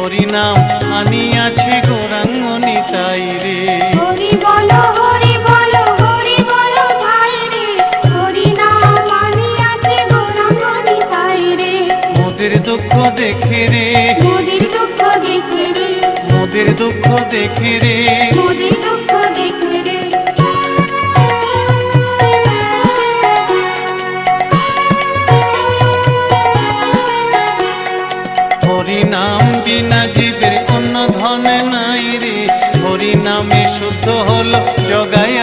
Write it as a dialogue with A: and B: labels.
A: হরিনাম আনিয়াছে গৌরাঙ্গ নিতাই রে।
B: হরি বলো হরি বলো হরি বলো ভাই রে, হরিনাম আনিয়াছে গৌরাঙ্গ নিতাই রে।
A: মোদের দুঃখ দেখে রে,
B: মোদের দুঃখ দেখে রে,
A: মোদের দুঃখ দেখে রে,
B: মোদের দুঃখ দেখে রে।
A: হরিনাম বিনা জীবের অন্য ধন নাই রে, হরিনামে শুদ্ধ হলো জগায়